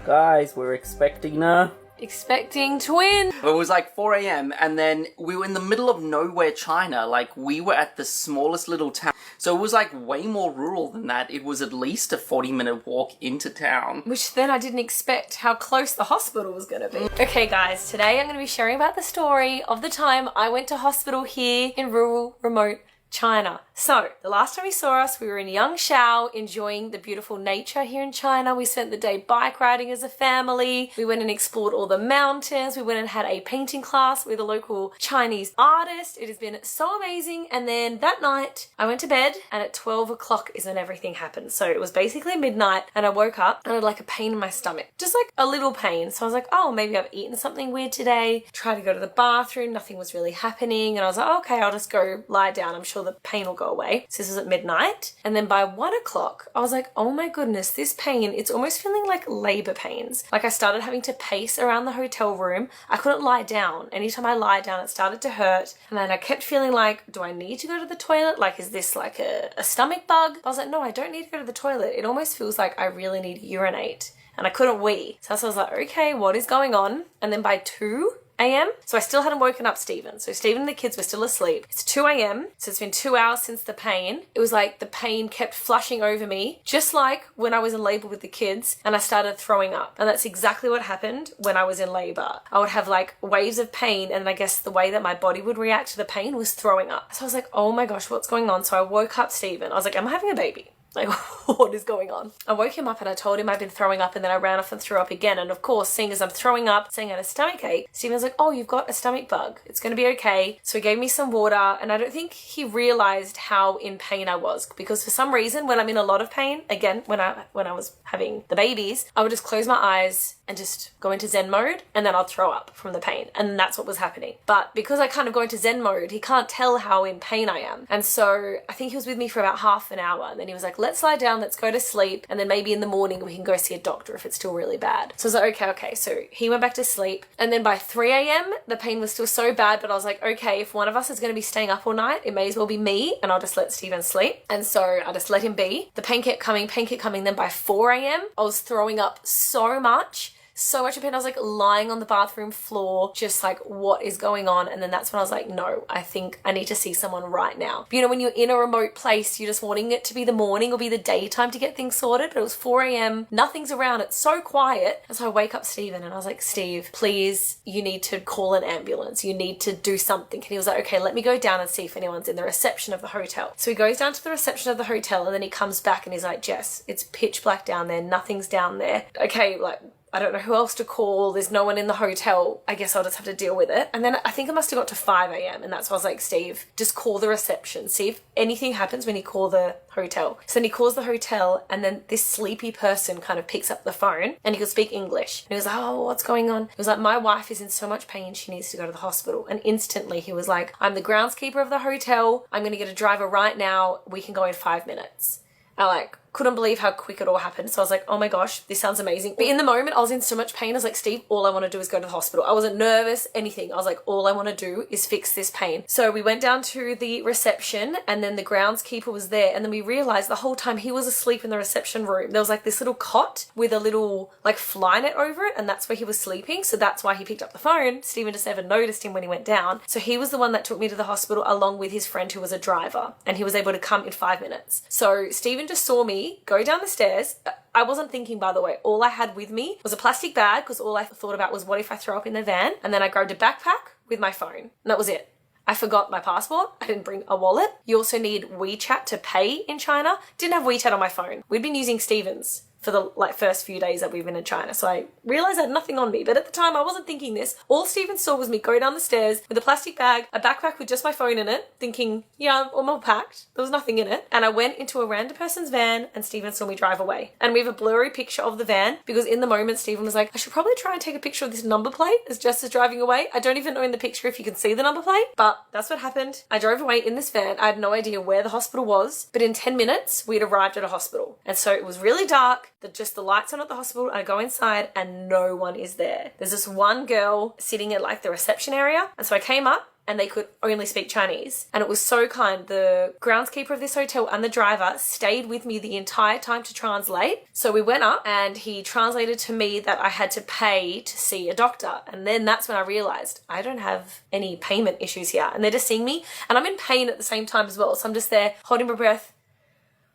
Guys, we're expecting twin. It was like 4 a.m. and then we were in the middle of nowhere, China. Like, we were at the smallest little town. So it was like way more rural than that. It was at least a 40-minute walk into town. Which then I didn't expect how close the hospital was going to be. Okay guys, today I'm going to be sharing about the story of the time I went to hospital here in rural, remote China. So, the last time you saw us, we were in Yangshan enjoying the beautiful nature here in China. We spent the day bike riding as a family. We went and explored all the mountains. We went and had a painting class with a local Chinese artist. It has been so amazing. And then that night, I went to bed and at 12 o'clock is when everything happened. So it was basically midnight and I woke up and I had like a pain in my stomach. Just like a little pain. So I was like, oh, maybe I've eaten something weird today. Tried to go to the bathroom. Nothing was really happening. And I was like, oh, okay, I'll just go lie down. I'm sure the pain will go away. So this was at midnight. And then by 1 o'clock, I was like, oh my goodness, this pain, it's almost feeling like labor pains. Like I started having to pace around the hotel room. I couldn't lie down. Anytime I lie down, it started to hurt. And then I kept feeling like, do I need to go to the toilet? Like, is this like a stomach bug? I was like, no, I don't need to go to the toilet. It almost feels like I really need to urinate. And I couldn't wee. So I was like, okay, what is going on? And then by 2 a.m. So I still hadn't woken up Stephen. So Stephen and the kids were still asleep. It's 2 a.m. So it's been 2 hours since the pain. It was like the pain kept flushing over me, just like when I was in labor with the kids and I started throwing up. And that's exactly what happened when I was in labor. I would have like waves of pain and I guess the way that my body would react to the pain was throwing up. So I was like, oh my gosh, what's going on? So I woke up Stephen. I was like, am I having a baby? Like, what is going on? I woke him up and I told him I'd been throwing up and then I ran off and threw up again. And of course, seeing as I'm throwing up, saying I had a stomach ache, Stephen was like, oh, you've got a stomach bug. It's going to be okay. So he gave me some water and I don't think he realized how in pain I was because for some reason, when I'm in a lot of pain, again, when I was having the babies, I would just close my eyes and just go into Zen mode and then I'll throw up from the pain. And that's what was happening. But because I kind of go into Zen mode, he can't tell how in pain I am. And so I think he was with me for about half an hour and then he was like, let's lie down, let's go to sleep. And then maybe in the morning we can go see a doctor if it's still really bad. So I was like, okay. So he went back to sleep. And then by 3 a.m, the pain was still so bad, but I was like, okay, if one of us is going to be staying up all night, it may as well be me and I'll just let Stephen sleep. And so I just let him be. The pain kept coming. Then by 4 a.m, I was throwing up so much pain. I was like lying on the bathroom floor, just like, what is going on? And then that's when I was like, no, I think I need to see someone right now. But you know, when you're in a remote place, you're just wanting it to be the morning or be the daytime to get things sorted. But it was 4 a.m, nothing's around, it's so quiet. And so I wake up Stephen and I was like, Steve, please, you need to call an ambulance. You need to do something. And he was like, okay, let me go down and see if anyone's in the reception of the hotel. So he goes down to the reception of the hotel and then he comes back and he's like, Jess, it's pitch black down there. Nothing's down there. Okay, like, I don't know who else to call. There's no one in the hotel. I guess I'll just have to deal with it. And then I think it must have got to 5 a.m. And that's why I was like, Steve, just call the reception. See if anything happens when you call the hotel. So then he calls the hotel and then this sleepy person kind of picks up the phone and he could speak English. And he was like, oh, what's going on? He was like, my wife is in so much pain. She needs to go to the hospital. And instantly he was like, I'm the groundskeeper of the hotel. I'm going to get a driver right now. We can go in 5 minutes. I couldn't believe how quick it all happened. So I was like, oh my gosh, this sounds amazing. But in the moment, I was in so much pain. I was like, Steve, all I want to do is go to the hospital. I wasn't nervous, anything. I was like, all I want to do is fix this pain. So we went down to the reception and then the groundskeeper was there. And then we realized the whole time he was asleep in the reception room. There was like this little cot with a little like fly net over it. And that's where he was sleeping. So that's why he picked up the phone. Stephen just never noticed him when he went down. So he was the one that took me to the hospital along with his friend who was a driver. And he was able to come in 5 minutes. So Stephen just saw me go down the stairs. I wasn't thinking, by the way. All I had with me was a plastic bag because all I thought about was what if I throw up in the van? And then I grabbed a backpack with my phone. And that was it. I forgot my passport. I didn't bring a wallet. You also need WeChat to pay in China. Didn't have WeChat on my phone. We'd been using Stephen's for the first few days that we've been in China. So I realized I had nothing on me, but at the time I wasn't thinking this. All Stephen saw was me go down the stairs with a plastic bag, a backpack with just my phone in it, thinking, yeah, I'm all packed. There was nothing in it. And I went into a random person's van and Stephen saw me drive away. And we have a blurry picture of the van because in the moment Stephen was like, I should probably try and take a picture of this number plate as Jess is driving away. I don't even know in the picture if you can see the number plate, but that's what happened. I drove away in this van. I had no idea where the hospital was, but in 10 minutes we'd arrived at a hospital. And so it was really dark. Just the lights on at the hospital. I go inside and no one is there. There's this one girl sitting at like the reception area. And so I came up and they could only speak Chinese. And it was so kind. The groundskeeper of this hotel and the driver stayed with me the entire time to translate. So we went up and he translated to me that I had to pay to see a doctor. And then that's when I realized I don't have any payment issues here. And they're just seeing me and I'm in pain at the same time as well. So I'm just there holding my breath.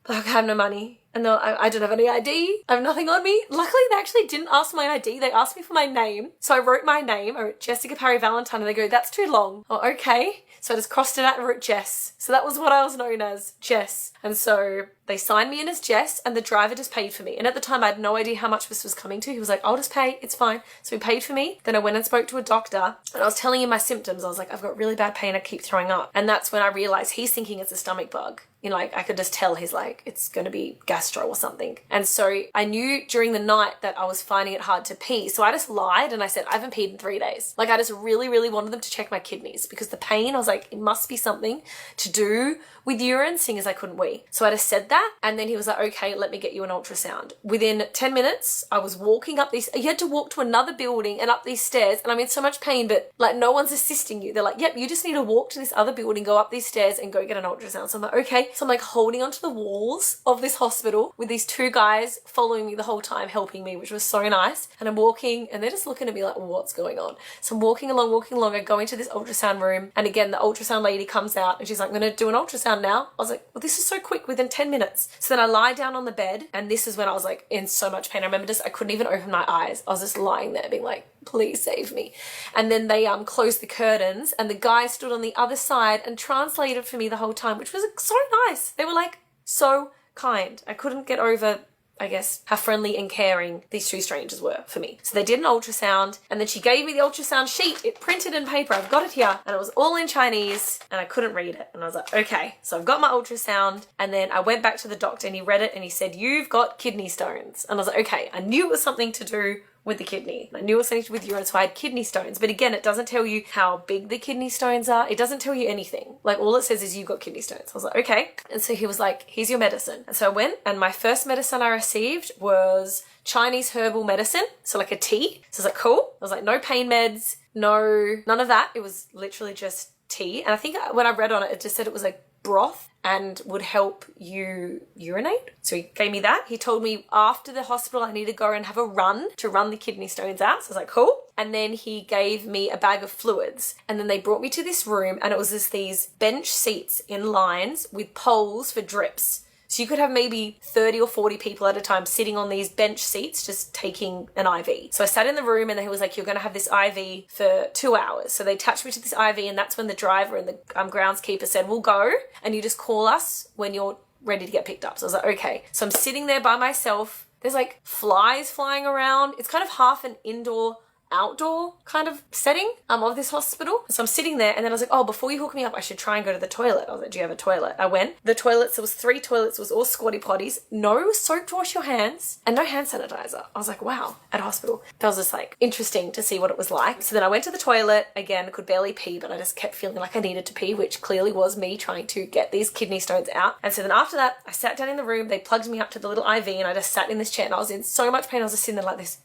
Like, I have no money. And I don't have any ID. I have nothing on me. Luckily, they actually didn't ask my ID. They asked me for my name. So I wrote my name. I wrote Jessica Parry Valentine. And they go, that's too long. Oh, okay. So I just crossed it out and wrote Jess. So that was what I was known as, Jess. And so they signed me in as Jess and the driver just paid for me. And at the time, I had no idea how much this was coming to. He was like, I'll just pay. It's fine. So he paid for me. Then I went and spoke to a doctor and I was telling him my symptoms. I was like, I've got really bad pain. I keep throwing up. And that's when I realized he's thinking it's a stomach bug. You know, like I could just tell he's like, it's going to be gastro or something. And so I knew during the night that I was finding it hard to pee. So I just lied and I said, I haven't peed in 3 days. Like I just really, really wanted them to check my kidneys because the pain, I was like, it must be something to do with urine, seeing as I couldn't wee. So I just said that. And then he was like, okay, let me get you an ultrasound. Within 10 minutes, I was walking up these, you had to walk to another building and up these stairs. And I'm in so much pain, but like no one's assisting you. They're like, yep, you just need to walk to this other building, go up these stairs and go get an ultrasound. So I'm like, okay. So I'm like holding onto the walls of this hospital with these two guys following me the whole time, helping me, which was so nice. And I'm walking and they're just looking at me like, what's going on? So I'm walking along. I go into this ultrasound room. And again, the ultrasound lady comes out and she's like, I'm going to do an ultrasound now. I was like, well, this is so quick, within 10 minutes. So then I lie down on the bed and this is when I was like in so much pain. I remember I couldn't even open my eyes. I was just lying there being like, please save me. And then they closed the curtains and the guy stood on the other side and translated for me the whole time, which was so nice. They were like so kind. I couldn't get over, I guess, how friendly and caring these two strangers were for me. So they did an ultrasound and then she gave me the ultrasound sheet. It printed in paper. I've got it here. And it was all in Chinese and I couldn't read it. And I was like, okay. So I've got my ultrasound and then I went back to the doctor and he read it and he said, you've got kidney stones. And I was like, okay. I knew it was something to do with the kidney. I knew it was something to do with urine, so I had kidney stones. But again, it doesn't tell you how big the kidney stones are. It doesn't tell you anything. Like all it says is you've got kidney stones. I was like, okay. And so he was like, here's your medicine. And so I went and my first medicine I received was Chinese herbal medicine. So like a tea. So I was like, cool. I was like, no pain meds, none of that. It was literally just tea. And I think when I read on it, it just said it was like broth and would help you urinate. So he gave me that. He told me after the hospital I need to go and have a run to run the kidney stones out. So I was like, cool. And then he gave me a bag of fluids. And then they brought me to this room and it was just these bench seats in lines with poles for drips. So you could have maybe 30 or 40 people at a time sitting on these bench seats just taking an IV. So I sat in the room and he was like, you're going to have this IV for 2 hours. So they attached me to this IV and that's when the driver and the groundskeeper said, we'll go and you just call us when you're ready to get picked up. So I was like, okay. So I'm sitting there by myself. There's like flies flying around. It's kind of half an indoor outdoor kind of setting of this hospital. So I'm sitting there and then I was like, oh, before you hook me up, I should try and go to the toilet. I was like, do you have a toilet? I went. The toilets, there was 3 toilets, it was all squatty potties, no soap to wash your hands and no hand sanitizer. I was like, wow, at a hospital. That was just like interesting to see what it was like. So then I went to the toilet, again, could barely pee, but I just kept feeling like I needed to pee, which clearly was me trying to get these kidney stones out. And so then after that, I sat down in the room, they plugged me up to the little IV and I just sat in this chair and I was in so much pain. I was just sitting there like this,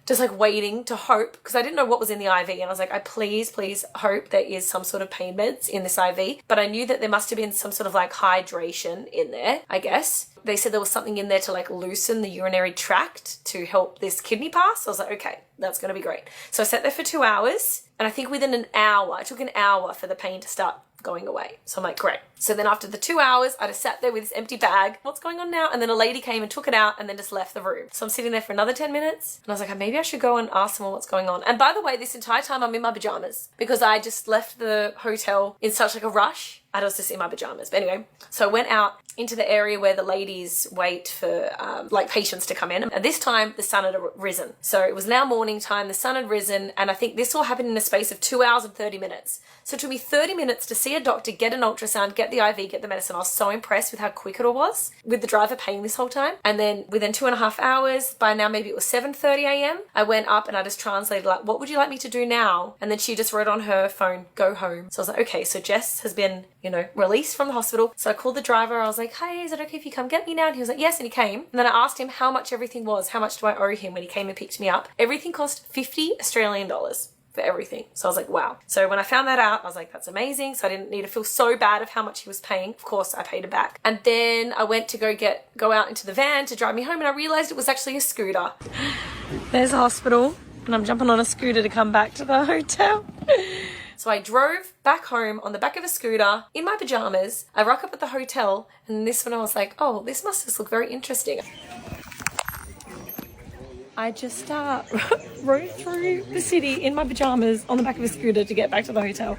just like waiting to hope, because I didn't know what was in the IV. And I was like, I please hope there is some sort of pain meds in this IV. But I knew that there must have been some sort of like hydration in there, I guess. They said there was something in there to like loosen the urinary tract to help this kidney pass. So I was like, okay, that's going to be great. So I sat there for 2 hours and I think within an hour, it took an hour for the pain to start going away. So I'm like, great. So then after the 2 hours, I just sat there with this empty bag. What's going on now? And then a lady came and took it out and then just left the room. So I'm sitting there for another 10 minutes and I was like, maybe I should go and ask someone what's going on. And by the way, this entire time I'm in my pajamas because I just left the hotel in such like a rush. I was just in my pajamas. But anyway, so I went out into the area where the ladies wait for like patients to come in. And this time the sun had risen. So it was now morning time, the sun had risen. And I think this all happened in a space of 2 hours and 30 minutes. So it took me 30 minutes to see a doctor, get an ultrasound, get the IV, get the medicine. I was so impressed with how quick it all was with the driver paying this whole time. And then within 2.5 hours, by now maybe it was 7:30 a.m., I went up and I just translated like, what would you like me to do now? And then she just wrote on her phone, go home. So I was like, okay, so Jess has been, released from the hospital. So I called the driver. I was like, hey, is it okay if you come get me now? And he was like, yes. And he came. And then I asked him how much everything was. How much do I owe him when he came and picked me up? Everything cost 50 Australian dollars. for everything. So I was like, wow. So when I found that out, I was like, that's amazing. So I didn't need to feel so bad of how much he was paying. Of course, I paid it back. And then I went to go out into the van to drive me home, and I realized it was actually a scooter. There's a hospital, and I'm jumping on a scooter to come back to the hotel. So I drove back home on the back of a scooter in my pajamas. I rock up at the hotel, and this one I was like, oh, this must just look very interesting. I just rode through the city in my pajamas on the back of a scooter to get back to the hotel.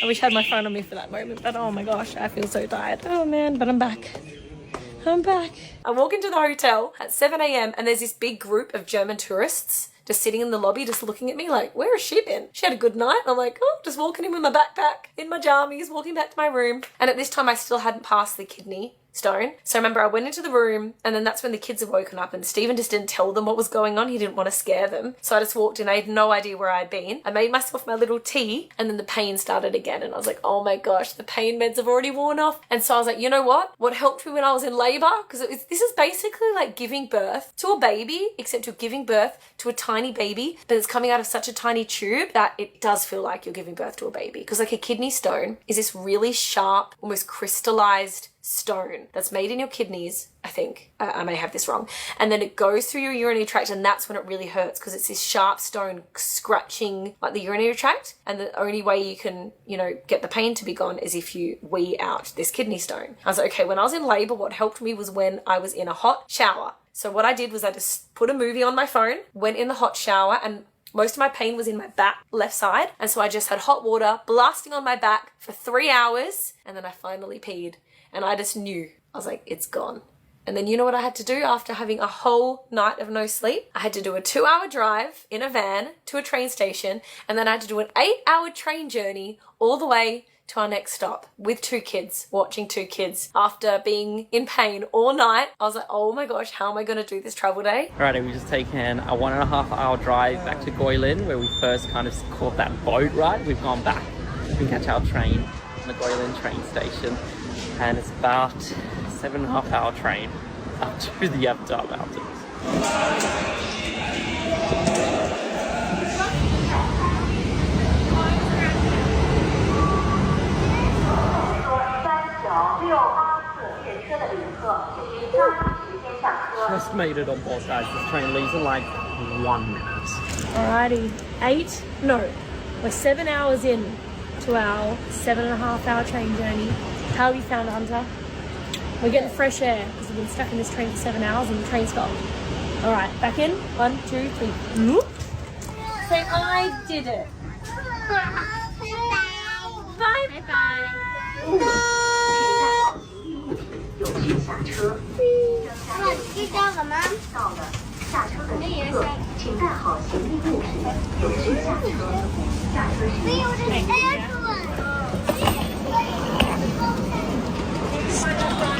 I wish I had my phone on me for that moment, but oh my gosh, I feel so tired. Oh man, but I'm back. I'm back. I walk into the hotel at 7 a.m. and there's this big group of German tourists just sitting in the lobby, just looking at me like, where has she been? She had a good night. I'm like, oh, just walking in with my backpack, in my jammies, walking back to my room. And at this time, I still hadn't passed the kidney stone. So I remember I went into the room, and then that's when the kids had woken up, and Stephen just didn't tell them what was going on. He didn't want to scare them. So I just walked in. I had no idea where I'd been. I made myself my little tea, and then the pain started again. And I was like, oh my gosh, the pain meds have already worn off. And so I was like, you know what? What helped me when I was in labor? Because this is basically like giving birth to a baby, except you're giving birth to a tiny baby, but it's coming out of such a tiny tube that it does feel like you're giving birth to a baby. Because like a kidney stone is this really sharp, almost crystallized stone that's made in your kidneys, I think. I may have this wrong. And then it goes through your urinary tract, and that's when it really hurts, because it's this sharp stone scratching like the urinary tract. And the only way you can, get the pain to be gone is if you wee out this kidney stone. I was like, okay, when I was in labor, what helped me was when I was in a hot shower. So what I did was I just put a movie on my phone, went in the hot shower, and most of my pain was in my back, left side. And so I just had hot water blasting on my back for 3 hours, and then I finally peed. And I just knew. I was like, it's gone. And then you know what I had to do after having a whole night of no sleep? I had to do a 2-hour drive in a van to a train station, and then I had to do an 8-hour train journey all the way to our next stop with 2 kids, watching 2 kids. After being in pain all night, I was like, oh my gosh, how am I going to do this travel day? Alrighty, we've just taken a 1.5-hour drive back to Guilin, where we first kind of caught that boat ride. We've gone back and catch our train from the Guilin train station. And it's about 7.5-hour train up to the Avtar Mountains. Just made it on board, guys. This train leaves in like 1 minute. Alrighty, we're 7 hours in to our 7.5-hour train journey. How have you found it, Hunter? We're getting fresh air because we've been stuck in this train for 7 hours and the train stopped. All right, back in. 1, 2, 3. Whoop. Say, I did it. Bye. Bye. 这叫什么？到了，下车的乘客，请带好行李物品，有序下车。下车时。没有这个。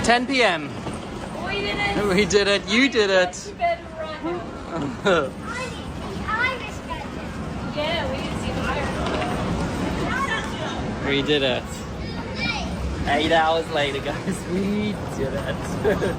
10 p.m. We did it. We did it. You did it. Yeah, we didn't see the We did it. 8 hours later, guys, we did it.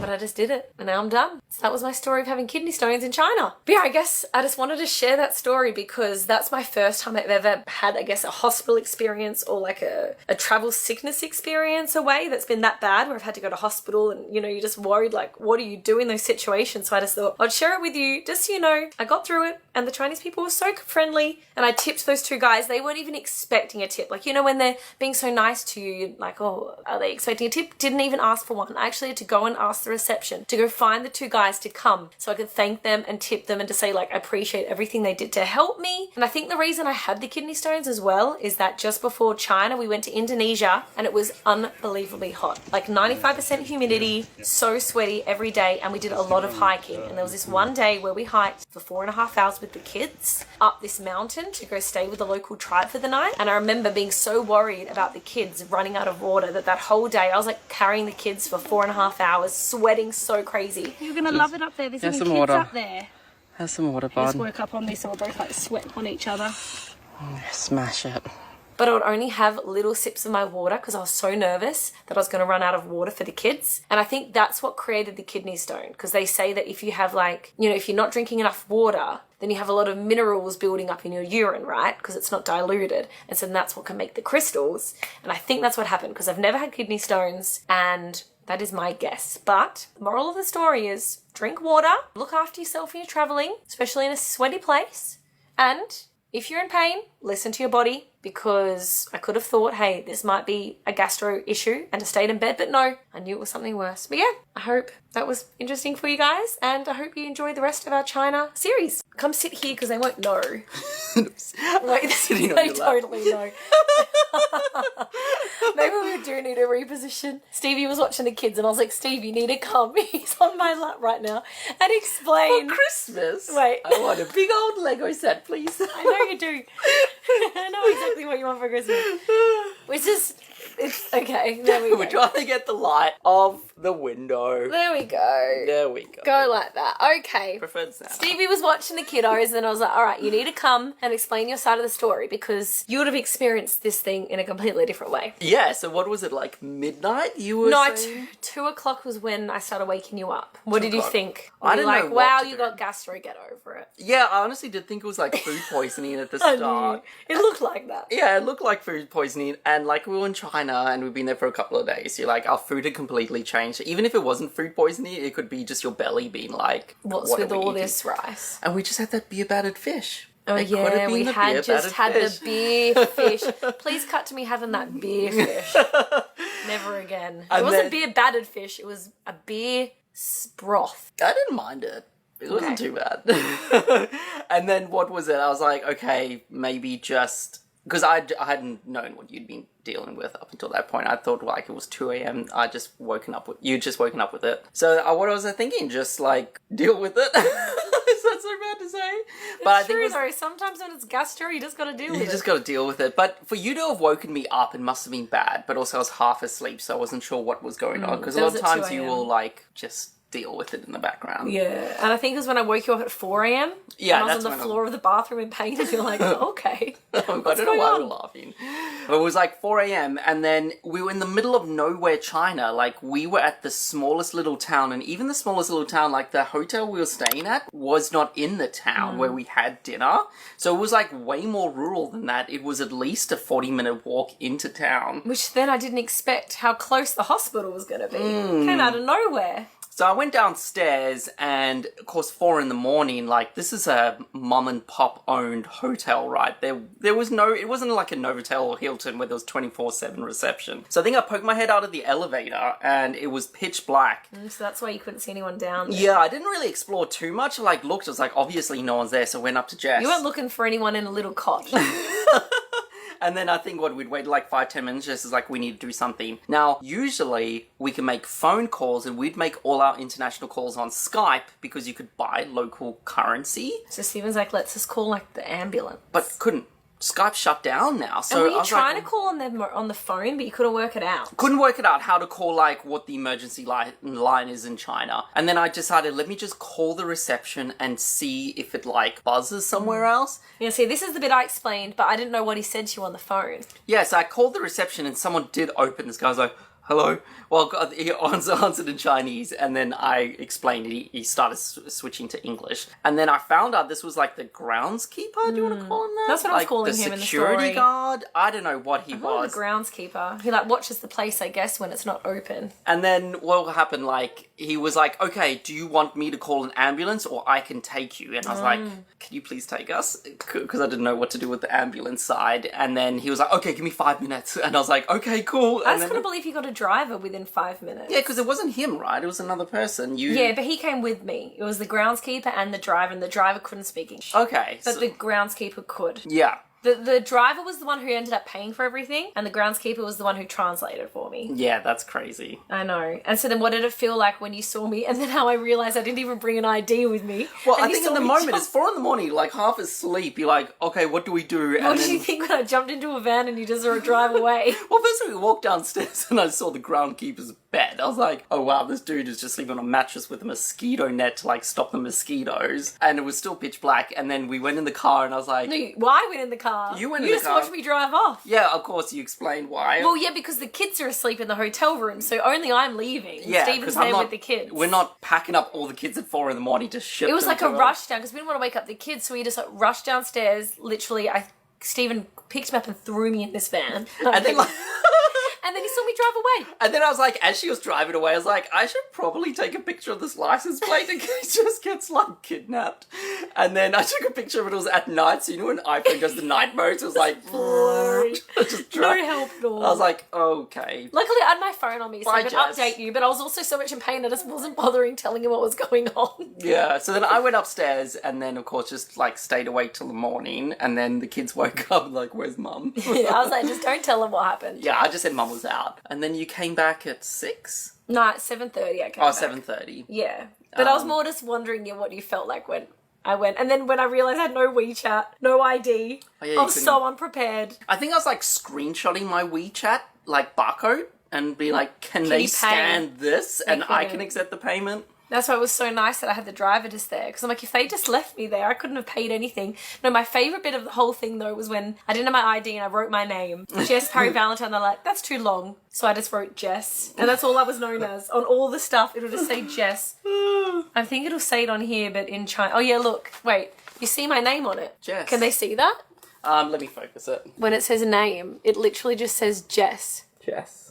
But I just did it, and now I'm done. So that was my story of having kidney stones in China. But yeah, I guess I just wanted to share that story because that's my first time I've ever had, I guess, a hospital experience or like a travel sickness experience away that's been that bad where I've had to go to hospital and, you're just worried, like, what do you do in those situations? So I just thought I'd share it with you just so you know I got through it, and the Chinese people were so friendly, and I tipped those 2 guys. They weren't even expecting a tip. Like, when they're being so nice to you, like, oh, are they expecting a tip? Didn't even ask for one. I actually had to go and ask the reception to go find the 2 guys to come so I could thank them and tip them and to say, like, I appreciate everything they did to help me. And I think the reason I had the kidney stones as well is that just before China, we went to Indonesia and it was unbelievably hot. Like 95% humidity, so sweaty every day, and we did a lot of hiking. And there was this one day where we hiked for 4.5 hours with the kids up this mountain to go stay with the local tribe for the night. And I remember being so worried about the kids running out of water that whole day I was like carrying the kids for 4.5 hours, sweating so crazy. You're gonna love it up there. There's even kids water. Up there. Have some water, bud. Let's work up on this, so we'll both like sweat on each other. Smash it. but I would only have little sips of my water because I was so nervous that I was going to run out of water for the kids. And I think that's what created the kidney stone, because they say that if you have like, you know, if you're not drinking enough water, then you have a lot of minerals building up in your urine, right? Because it's not diluted. And so that's what can make the crystals. And I think that's what happened, because I've never had kidney stones, and that is my guess. But the moral of the story is drink water, look after yourself when you're traveling, especially in a sweaty place. And if you're in pain, listen to your body, because I could have thought, hey, this might be a gastro issue and I stayed in bed, but no, I knew it was something worse. But yeah, I hope that was interesting for you guys, and I hope you enjoy the rest of our China series. Come sit here because they won't know. Wait, they totally know. Maybe we do need a reposition. Stevie was watching the kids and I was like, Steve, you need to come. He's on my lap right now and explain. For Christmas, Wait. I want a big old Lego set, please. I know you do. I know exactly what you want for Christmas. Which is, it's okay. There we go. We're trying to get the light off the window. There we go. There we go. Go like that. Okay. Preferred sound. Stevie was watching the kiddos and I was like, all right, you need to come and explain your side of the story, because you would have experienced this thing in a completely different way. Yeah, so what was it, like midnight you were No, saying? 2 o'clock was when I started waking you up. What did you think? I Were you didn't like, know what wow, to you do. got gastro, get over it. Yeah, I honestly did think it was like food poisoning at the I start. knew. It looked like that. Yeah, it looked like food poisoning, and like we were in China and we've been there for a couple of days. You're like, our food had completely changed. Even if it wasn't food poisoning, it could be just your belly being like, What's what with are we all eating? this rice? And we just had that beer battered fish. Oh It could have yeah, been we the had beer just had battered the beer fish. Please cut to me having that beer fish. Never again. And It wasn't then- beer battered fish, it was a beer broth. I didn't mind it. It wasn't Okay. too bad. And then what was it? I was like, okay, maybe just... Because I hadn't known what you'd been dealing with up until that point. I thought like it was 2 a.m. You'd just woken up with it. So what was I thinking? Just like deal with it. Is that so bad to say? But It's true though, sometimes when it's gastro, you just gotta deal with you it. just got to deal with it. But for you to have woken me up, it must have been bad. But also I was half asleep, so I wasn't sure what was going on. Because a That lot was of at times 2 you a.m. will like just deal with it in the background. Yeah, and I think it was when I woke you up at 4 a.m. Yeah, and I was that's on the when floor of the bathroom in pain, and you're like, okay. I don't What's know going why on? we're laughing. But it was like 4 a.m. and then we were in the middle of nowhere, China. Like we were at the smallest little town, and even the smallest little town, like the hotel we were staying at, was not in the town where we had dinner. So it was like way more rural than that. It was at least a 40-minute walk into town. Which then I didn't expect how close the hospital was going to be. Came out of nowhere. So I went downstairs and, of course, 4 a.m, like, this is a mum and pop owned hotel, right? There was no, it wasn't like a Novotel or Hilton where there was 24/7 reception. So I think I poked my head out of the elevator and it was pitch black. So that's why you couldn't see anyone down there. Yeah, I didn't really explore too much. I looked, I was like, obviously no one's there, so I went up to Jess. You weren't looking for anyone in a little cot. And then I think we'd wait like 5-10 minutes, just as like we need to do something. Now, usually we can make phone calls and we'd make all our international calls on Skype because you could buy local currency, So Steven's like, let's just call like the ambulance. but couldn't. Skype shut down now. So And were I you was trying like, to call on the phone, but you couldn't work it out? couldn't work it out how to call like what the emergency line is in China. And then I decided, let me just call the reception and see if it like buzzes somewhere else. Yeah, see, this is the bit I explained, but I didn't know what he said to you on the phone. Yeah, so I called the reception and someone did open. This guy was like, hello. Well, he answered in Chinese, and then I explained it. He started switching to English. And then I found out this was like the groundskeeper, do you want to call him that? That's what I was Like calling the him in the security story. guard? I don't know what he Oh, was. the groundskeeper. He like watches the place, I guess, when it's not open. And then what happened, like, he was like, okay, do you want me to call an ambulance or I can take you? And I was like, can you please take us? Because I didn't know what to do with the ambulance side. And then he was like, okay, give me 5 minutes. And I was like, okay, cool. I And just couldn't believe you got a driver within 5 minutes. yeah, because it wasn't him, right? It was another person. Yeah, but he came with me. It was the groundskeeper and the driver couldn't speak English. Okay. But so- the groundskeeper could. yeah. The driver was the one who ended up paying for everything, and the groundskeeper was the one who translated for me. Yeah, that's crazy. I know. And so then what did it feel like when you saw me? And then how I realised I didn't even bring an ID with me. Well, and I think in the moment, it's 4 a.m, you're like half asleep. You're like, okay, what do we do? What did you think when I jumped into a van and you just saw it drive away? Well, first we walked downstairs and I saw the groundkeeper's bed. I was like, oh wow, this dude is just sleeping on a mattress with a mosquito net to like stop the mosquitoes. And it was still pitch black. And then we went in the car and I was like... No, I went in the car. You went in the car. You just watched me drive off. Yeah, of course, you explained why. Well, yeah, because the kids are asleep in the hotel room, so only I'm leaving. Yeah, Stephen's there with the kids. We're not packing up all the kids at 4 a.m. to ship It was them like a to rush down, because we didn't want to wake up the kids, so we just like rushed downstairs. Literally, Stephen picked me up and threw me in this van. And then like... And then he saw me drive away. And then I was like, as she was driving away, I was like, I should probably take a picture of this license plate in case she just gets like kidnapped. And then I took a picture of it. It was at night, so you know when iPhone does the night mode, so it was like blurry. No help at all. I was like, okay. Luckily, I had my phone on me, so Bye, I could Jess. update you. But I was also so much in pain, I just wasn't bothering telling him what was going on. Yeah. So then I went upstairs, and then of course just like stayed awake till the morning, and then the kids woke up like, "Where's Mum?" Yeah, I was like, just don't tell them what happened. Yeah, I just said Mum was out, and then you came back at 6. No, at 7:30 I came Oh, back. 7:30. Yeah. But I was more just wondering what you felt like when I went. And then when I realised I had no WeChat, no ID, Oh, yeah, I was so unprepared. I think I was like screenshotting my WeChat like barcode and be like, can you they pay? scan this and I can couldn't. accept the payment? That's why it was so nice that I had the driver just there. Because I'm like, if they just left me there, I couldn't have paid anything. No, my favourite bit of the whole thing, though, was when I didn't have my ID and I wrote my name. Jess Parry Valentine. They're like, that's too long. So I just wrote Jess. And that's all I was known as. On all the stuff, it'll just say Jess. I think it'll say it on here, but in China. Oh, yeah, look. Wait. You see my name on it? Jess. Can they see that? Let me focus it. When it says name, it literally just says Jess. Jess.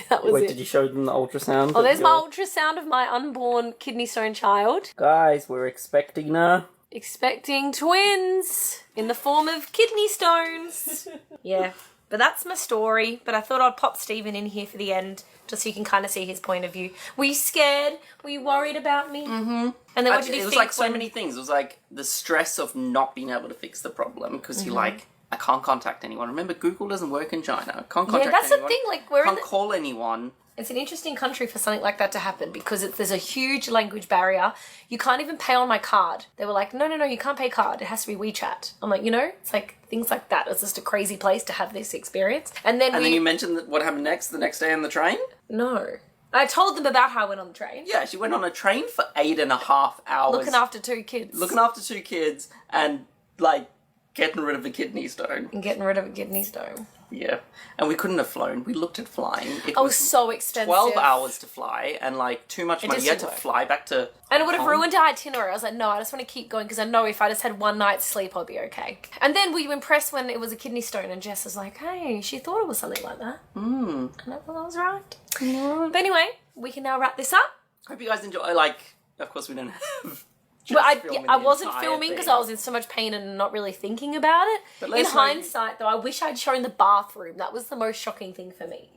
That was Wait, it. did you show them the ultrasound? Oh, there's my ultrasound of my unborn kidney stone child. Guys, we're expecting her. Expecting twins in the form of kidney stones. Yeah, but that's my story. But I thought I'd pop Stephen in here for the end, just so you can kind of see his point of view. Were you scared? Were you worried about me? Mm-hmm. And then what did you think? It was like so many things. It was like the stress of not being able to fix the problem because you're like, I can't contact anyone. Remember, Google doesn't work in China. I can't contact anyone. Yeah, that's the thing. Like, we're can't call anyone. It's an interesting country for something like that to happen because there's a huge language barrier. You can't even pay on my card. They were like, no, you can't pay card. It has to be WeChat. I'm like, it's like things like that. It's just a crazy place to have this experience. And then you mentioned what happened the next day on the train? No. I told them about how I went on the train. Yeah, she went on a train for 8.5 hours. Looking after 2 kids. Looking after 2 kids and, like, getting rid of a kidney stone. And getting rid of a kidney stone. Yeah. And we couldn't have flown. We looked at flying. It was so expensive. 12 hours to fly and, like, too much money. You had to fly back to... And it would have ruined our itinerary. I was like, no, I just want to keep going because I know if I just had one night's sleep, I'll be okay. And then were you impressed when it was a kidney stone and Jess was like, hey, she thought it was something like that. And I thought I was right. But anyway, we can now wrap this up. Hope you guys enjoy. Like, of course we don't have... But I wasn't filming because I was in so much pain and not really thinking about it. In hindsight, though, I wish I'd shown the bathroom. That was the most shocking thing for me.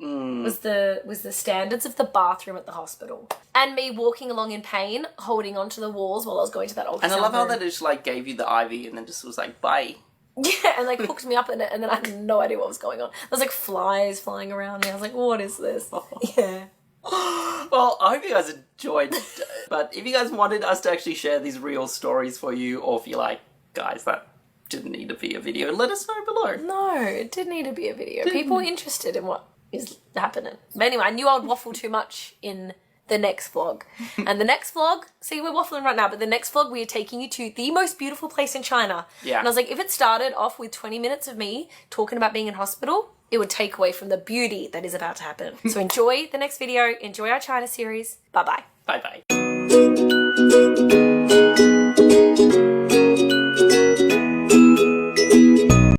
Was the standards of the bathroom at the hospital and me walking along in pain, holding onto the walls while I was going to that ultrasound. And I love how room. they just like gave you the IV and then just was like, bye. Yeah, and like hooked me up in it, and then I had no idea what was going on. There was like flies flying around me. I was like, what is this? Yeah. Well, I hope you guys enjoyed. But if you guys wanted us to actually share these real stories for you, or if you're like, guys, that didn't need to be a video, let us know below. No, it did need to be a video. People were interested in what is happening. But anyway, I knew I would waffle too much in the next vlog. And the next vlog, see, we're waffling right now, but the next vlog, we are taking you to the most beautiful place in China. Yeah. And I was like, if it started off with 20 minutes of me talking about being in hospital, it would take away from the beauty that is about to happen. So enjoy the next video. Enjoy our China series. Bye-bye. Bye-bye.